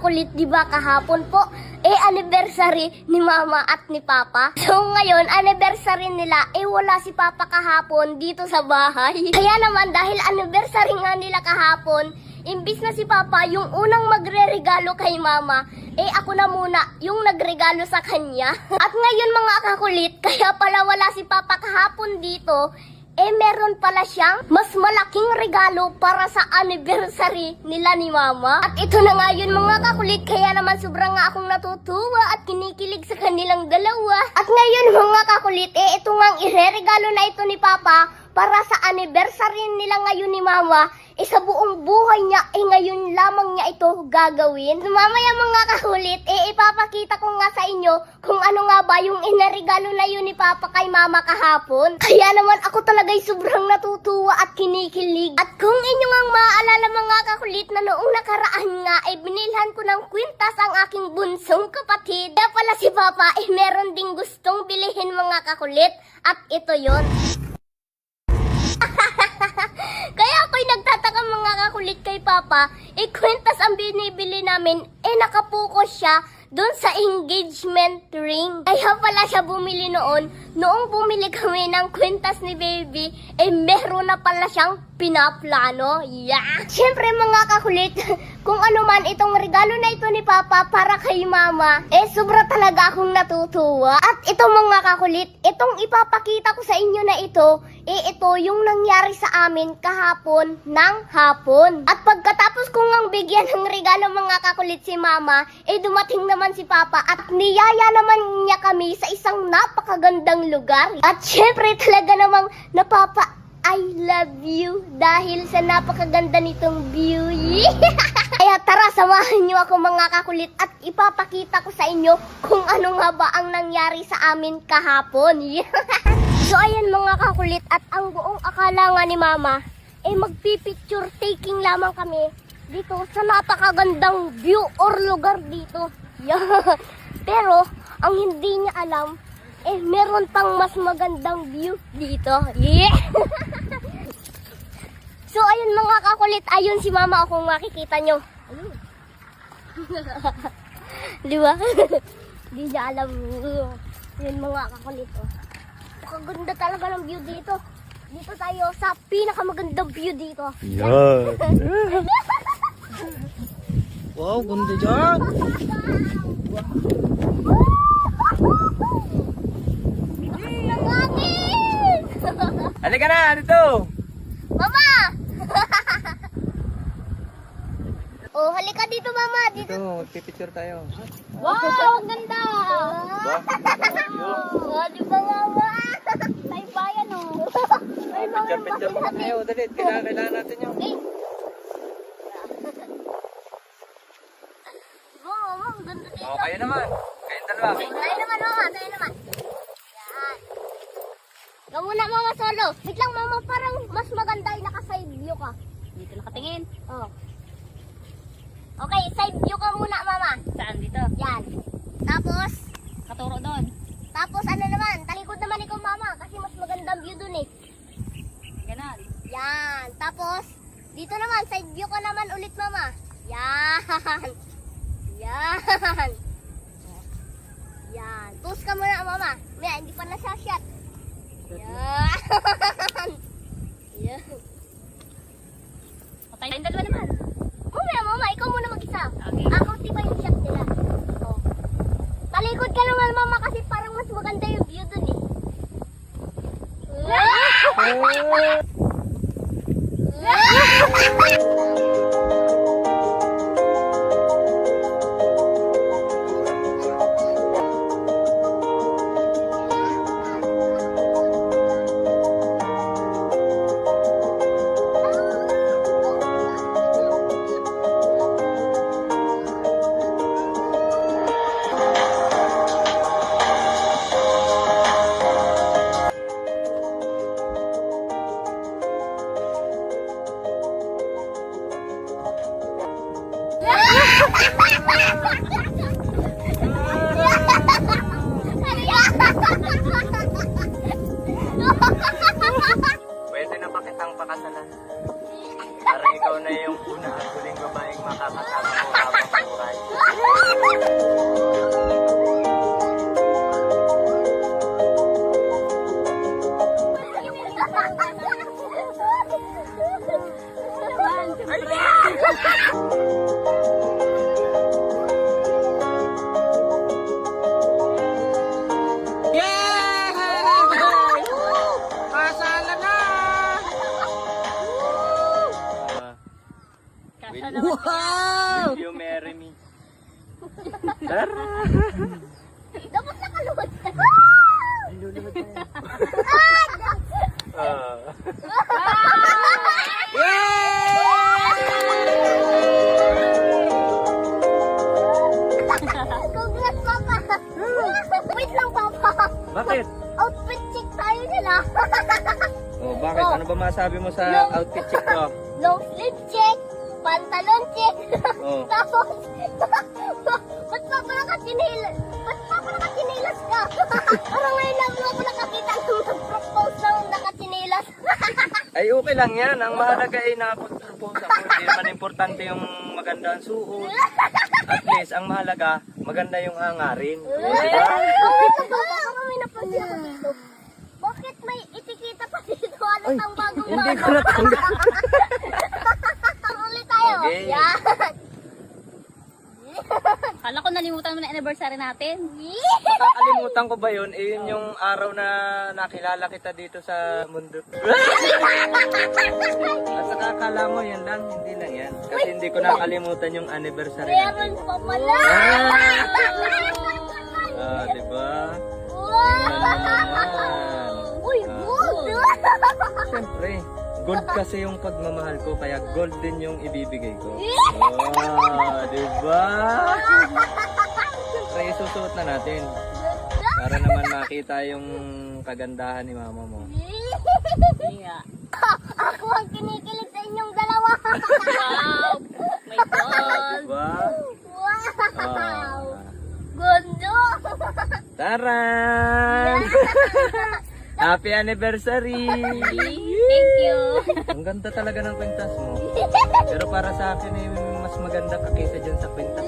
kakulit, di ba kahapon po, anniversary ni Mama at ni Papa. So ngayon, anniversary nila, wala si Papa kahapon dito sa bahay. Kaya naman, dahil anniversary nga nila kahapon, imbis na si Papa yung unang magre-regalo kay Mama, ako na muna yung nagregalo sa kanya. At ngayon mga kakulit, kaya pala wala si Papa kahapon dito, meron pala siyang mas malaking regalo para sa anniversary nila ni Mama. At ito na nga yun mga kakulit, kaya naman sobrang nga akong natutuwa at kinikilig sa kanilang dalawa. At ngayon mga kakulit, ito nga ang ireregalo na ito ni Papa para sa anniversary nila ngayon ni Mama. Sa buong buhay niya, ngayon lamang niya ito gagawin. Mamaya mga kakulit, ipapakita ko nga sa inyo kung ano nga ba yung inaregalo na yun ni Papa kay Mama kahapon. Kaya naman ako talaga'y sobrang natutuwa at kinikilig. At kung inyo nga maaalala mga kakulit na noong nakaraan nga, binilhan ko ng kwintas ang aking bunsong kapatid. Kaya pala si Papa, meron ding gustong bilihin mga kakulit. At ito yon. Kaya ako'y nagtataka mga kakulit kay Papa, kwintas ang binibili namin, nakapokus siya doon sa engagement ring. Kaya pala siya bumili noong bumili kami ng kwintas ni Baby, meron na pala siyang pinaplano. Yeah! Siyempre mga kakulit, kung ano man itong regalo na ito ni Papa para kay Mama, sobra talaga akong natutuwa. At ito mga kakulit, itong ipapakita ko sa inyo na ito, ito yung nangyari sa amin kahapon ng hapon. At pagkatapos kong ang bigyan ng regalo mga kakulit si Mama, dumating naman si Papa at niyaya naman niya kami sa isang napakagandang lugar. At syempre talaga namang napapa I love you dahil sa napakaganda nitong view. Kaya tara, samahan niyo ako mga kakulit at ipapakita ko sa inyo kung ano nga ba ang nangyari sa amin kahapon. So ayan mga kakulit, at ang buong akala nga ni Mama, magpipicture taking lamang kami dito sa napakagandang view or lugar dito. Pero ang hindi niya alam, meron pang mas magandang view dito. So ayun mga kakulit, ayun si Mama kung makikita nyo. Di ba? Di niya alam. Yun mga kakulit. Kaganda talaga ng view dito. Dito tayo sa pinakamagandang view dito. Yan. Wow, ganda dyan. Halika na, dito. Mama! Oh, halika dito Mama. Dito. Ito, pipicture tayo. Wow, ang ganda! Oh, di ba Mama? Tayo bayan oh. Picture muna tayo. Dali, kailangan natin yung... Oh, Mama, ang ganda dito. Oh, kayo naman. Kayong dalawa. Tayo naman Mama, tayo naman. Yan. Ikaw muna Mama solo. Wait lang Mama, parang mas maganda yung naka-side view ka. Dito nakatingin. Oh. Okay, side view ka muna Mama. Saan dito? Yan. Tapos, Katuro doon. tapos ano naman, talikod naman ikaw Mama kasi mas magandang view dun eh. Ganon. Yan. Tapos, dito naman, side view ka naman ulit Mama. Yan. Yan. Yan. Pause ka muna Mama. Yan, hindi pa nasa-shot. Yan. Yan. Patay tayong dalawa naman. Mamaya Mama, ikaw muna mag-isa. Okay. Ako tiba yung shot nila. Oh. Talikod ka naman Mama kasi parang mas maganda yung view dun eh. Kasala na! Kasya naman. Will you marry me? Tara! Dapat nakaluhod ka. Ah. Congrats, Papa. Wait lang, Papa. Bakit? Outfit check tayo nila. Oh, bakit? Oh. Ano ba masabi mo sa No. outfit check ko? Long sleeve check. Pantalon check. Oh. Tapos, ba't pa pala nakachinilas? Ba't pa pala nakachinilas ka? Parang ngayon lang mo ako nakakita nung nag-propose ng nakachinilas. Ay, okay lang yan. Ang mahalaga ay nakapag-propose ako. Hindi naman importante yung maganda ang suot. At least, ang mahalaga, maganda yung hangarin. Diba? Baka may napansin ako dito. Bakit may itikita pa dito? Ano ang bagong Hindi ko natanggap. Ulit tayo. Okay. Yan. Kala ko nalimutan mo na anniversary natin. Nakakalimutan ko ba yun? Eh, yun yung araw na nakilala kita dito sa mundo. At saka akala mo, yan lang. Hindi lang yan. Kasi hindi ko nakalimutan yung anniversary Meron natin. pa pala. Ah, diba? Wow! Uy, gold! Siyempre, gold kasi yung pagmamahal ko, kaya gold din yung ibibigay ko. Oh, diba? Siyempre, isusuot na natin. Para naman makita yung kagandahan ni mama mo. Yeah. Ako ang kinikilig sa inyong dalawa. Wow! My God! Diba? Wow! Ah. Gondo! Taran! Happy anniversary! Thank you! Ang ganda talaga ng kwintas mo. Pero para sa akin, eh, mas maganda ka kaysa dyan sa kwintas.